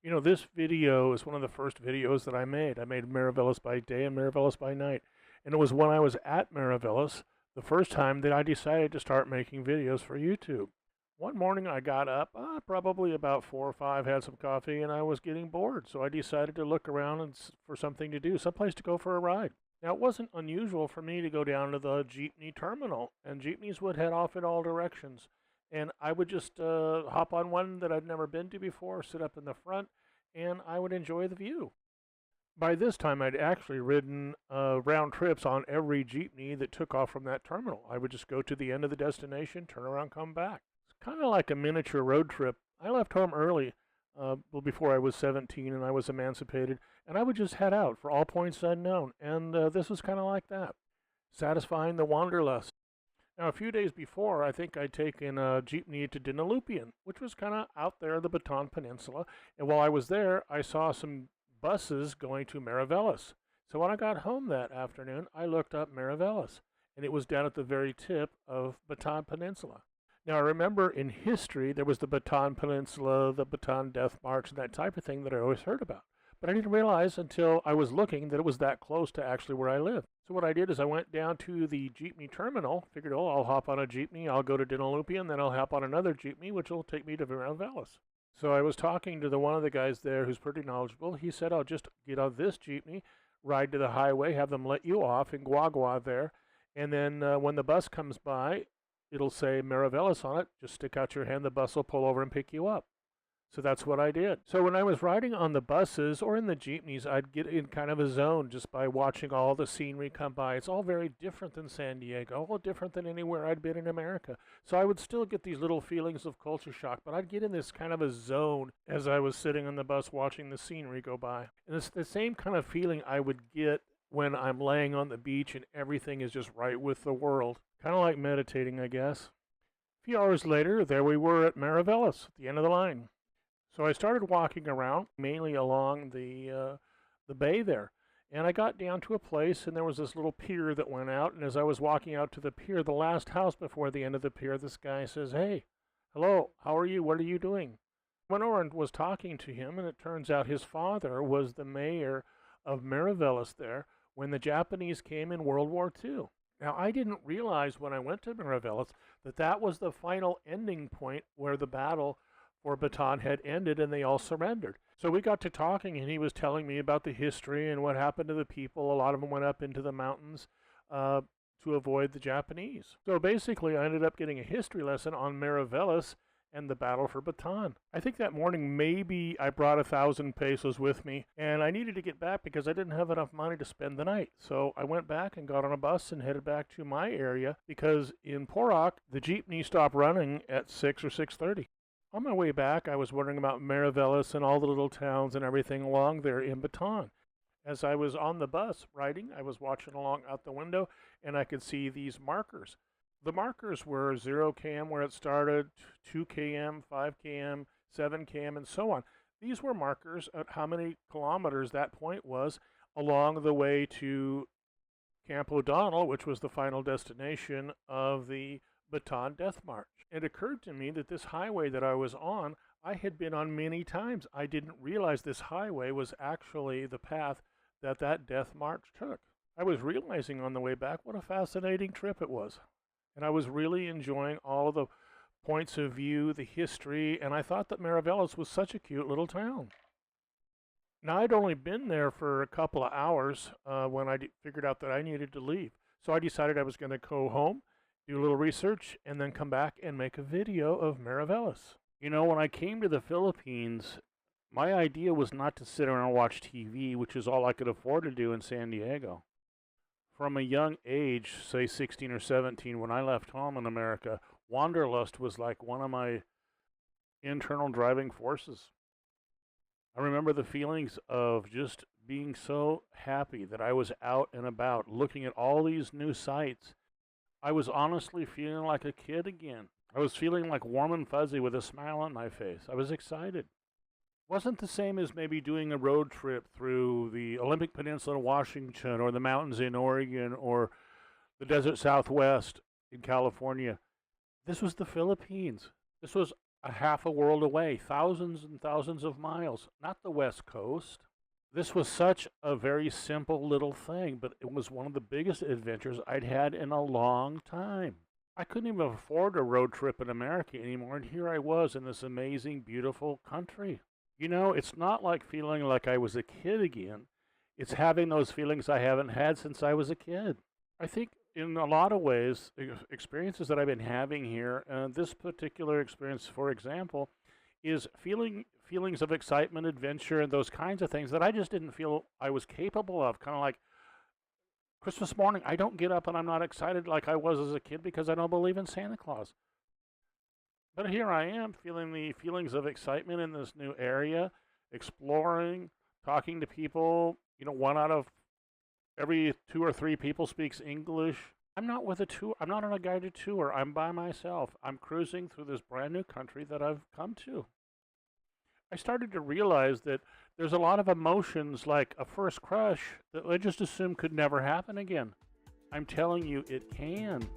You know, this video is one of the first videos that I made. I made Mariveles by day and Mariveles by night. And it was when I was at Mariveles the first time that I decided to start making videos for YouTube. One morning I got up, probably about 4 or 5, had some coffee, and I was getting bored. So I decided to look around for something to do, someplace to go for a ride. Now, it wasn't unusual for me to go down to the jeepney terminal, and jeepneys would head off in all directions. And I would just hop on one that I'd never been to before, sit up in the front, and I would enjoy the view. By this time, I'd actually ridden round trips on every jeepney that took off from that terminal. I would just go to the end of the destination, turn around, come back. It's kind of like a miniature road trip. I left home early, well, before I was 17 and I was emancipated, and I would just head out for all points unknown. And this was kind of like that, satisfying the wanderlust. Now, a few days before, I think I'd taken a jeepney to Dinalupian, which was kind of out there in the Bataan Peninsula. And while I was there, I saw some buses going to Mariveles. So when I got home that afternoon, I looked up Mariveles, and it was down at the very tip of Bataan Peninsula. Now, I remember in history, there was the Bataan Peninsula, the Bataan Death March, and that type of thing that I always heard about. But I didn't realize until I was looking that it was that close to actually where I live. So what I did is I went down to the jeepney terminal, figured, oh, I'll hop on a jeepney, I'll go to Dinalupian, then I'll hop on another jeepney, which will take me to Mariveles. So I was talking to one of the guys there who's pretty knowledgeable. He said, I'll just get on this jeepney, ride to the highway, have them let you off in Guagua there, and then when the bus comes by, it'll say Mariveles on it. Just stick out your hand, the bus will pull over and pick you up. So that's what I did. So when I was riding on the buses or in the jeepneys, I'd get in kind of a zone just by watching all the scenery come by. It's all very different than San Diego, all different than anywhere I'd been in America. So I would still get these little feelings of culture shock, but I'd get in this kind of a zone as I was sitting on the bus watching the scenery go by. And it's the same kind of feeling I would get when I'm laying on the beach and everything is just right with the world. Kind of like meditating, I guess. A few hours later, there we were at Mariveles, at the end of the line. So I started walking around, mainly along the bay there. And I got down to a place, and there was this little pier that went out. And as I was walking out to the pier, the last house before the end of the pier, this guy says, hey, hello, how are you? What are you doing? I went over and was talking to him, and it turns out his father was the mayor of Mariveles there when the Japanese came in World War II. Now, I didn't realize when I went to Mariveles that that was the final ending point where the battle for Bataan had ended and they all surrendered. So we got to talking, and he was telling me about the history and what happened to the people. A lot of them went up into the mountains to avoid the Japanese. So basically, I ended up getting a history lesson on Mariveles and the battle for Bataan. I think that morning maybe I brought 1,000 pesos with me, and I needed to get back because I didn't have enough money to spend the night. So I went back and got on a bus and headed back to my area because in Porac, the jeepney stopped running at 6 or 6:30. On my way back, I was wondering about Mariveles and all the little towns and everything along there in Bataan. As I was on the bus riding, I was watching along out the window, and I could see these markers. The markers were 0 km where it started, 2 km, 5 km, 7 km, and so on. These were markers at how many kilometers that point was along the way to Camp O'Donnell, which was the final destination of the Bataan Death March. It occurred to me that this highway that I was on, I had been on many times. I didn't realize this highway was actually the path that death march took. I was realizing on the way back what a fascinating trip it was. And I was really enjoying all of the points of view, the history, and I thought that Mariveles was such a cute little town. Now, I'd only been there for a couple of hours when I figured out that I needed to leave. So I decided I was going to go home, do a little research, and then come back and make a video of Mariveles. You know, when I came to the Philippines, my idea was not to sit around and watch TV, which is all I could afford to do in San Diego. From a young age, say 16 or 17, when I left home in America, wanderlust was like one of my internal driving forces. I remember the feelings of just being so happy that I was out and about, looking at all these new sights. I was honestly feeling like a kid again. I was feeling like warm and fuzzy with a smile on my face. I was excited. Wasn't the same as maybe doing a road trip through the Olympic Peninsula in Washington or the mountains in Oregon or the desert Southwest in California. This was the Philippines. This was a half a world away, thousands and thousands of miles, not the West Coast. This was such a very simple little thing, but it was one of the biggest adventures I'd had in a long time. I couldn't even afford a road trip in America anymore, and here I was in this amazing, beautiful country. It's not like feeling like I was a kid again. It's having those feelings I haven't had since I was a kid. I think in a lot of ways, experiences that I've been having here, this particular experience, for example, is feelings of excitement, adventure, and those kinds of things that I just didn't feel I was capable of. Kind of like Christmas morning, I don't get up and I'm not excited like I was as a kid because I don't believe in Santa Claus. But here I am feeling the feelings of excitement in this new area, exploring, talking to people. One out of every two or three people speaks English. I'm not with a tour. I'm not on a guided tour. I'm by myself. I'm cruising through this brand new country that I've come to. I started to realize that there's a lot of emotions like a first crush that I just assumed could never happen again. I'm telling you, it can.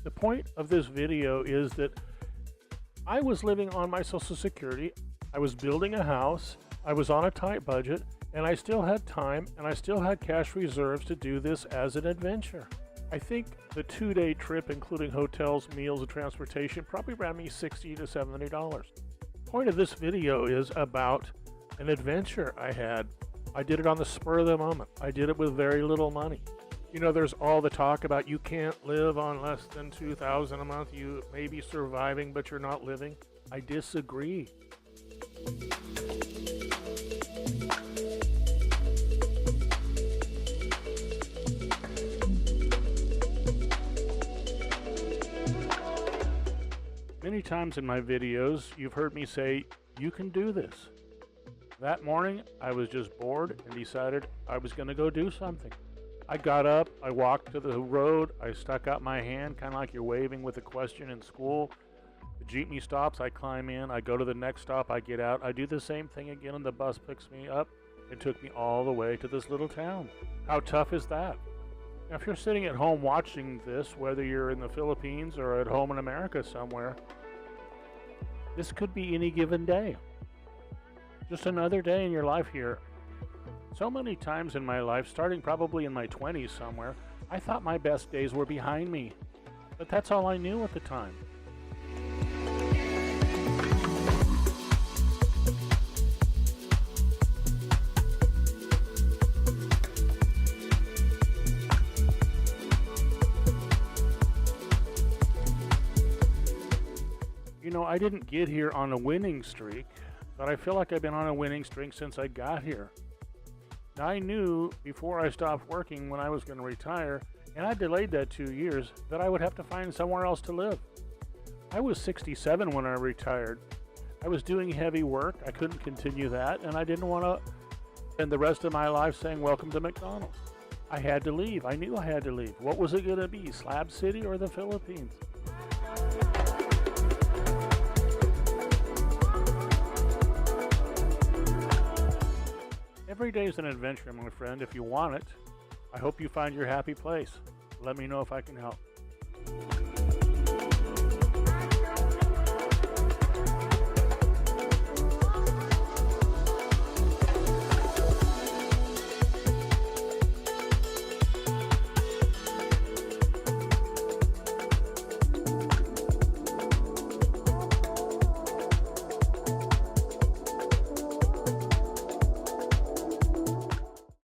The point of this video is that I was living on my Social Security, I was building a house, I was on a tight budget, and I still had time and I still had cash reserves to do this as an adventure. I think the 2-day trip, including hotels, meals, and transportation, probably ran me $60 to $70. The point of this video is about an adventure I had. I did it on the spur of the moment. I did it with very little money. There's all the talk about you can't live on less than $2,000 a month. You may be surviving, but you're not living. I disagree. Many times in my videos, you've heard me say, you can do this. That morning, I was just bored and decided I was going to go do something. I got up, I walked to the road, I stuck out my hand, kind of like you're waving with a question in school. The jeepney stops, I climb in, I go to the next stop, I get out, I do the same thing again, and the bus picks me up. It took me all the way to this little town. How tough is that? Now, if you're sitting at home watching this, whether you're in the Philippines or at home in America somewhere, this could be any given day. Just another day in your life here. So many times in my life, starting probably in my 20s somewhere, I thought my best days were behind me. But that's all I knew at the time. I didn't get here on a winning streak, but I feel like I've been on a winning streak since I got here. I knew before I stopped working when I was going to retire, and I delayed that 2 years, that I would have to find somewhere else to live. I was 67 when I retired. I was doing heavy work, I couldn't continue that, and I didn't want to spend the rest of my life saying welcome to McDonald's. I had to leave. I knew I had to leave. What was it going to be, Slab City or the Philippines? Every day is an adventure, my friend. If you want it, I hope you find your happy place. Let me know if I can help.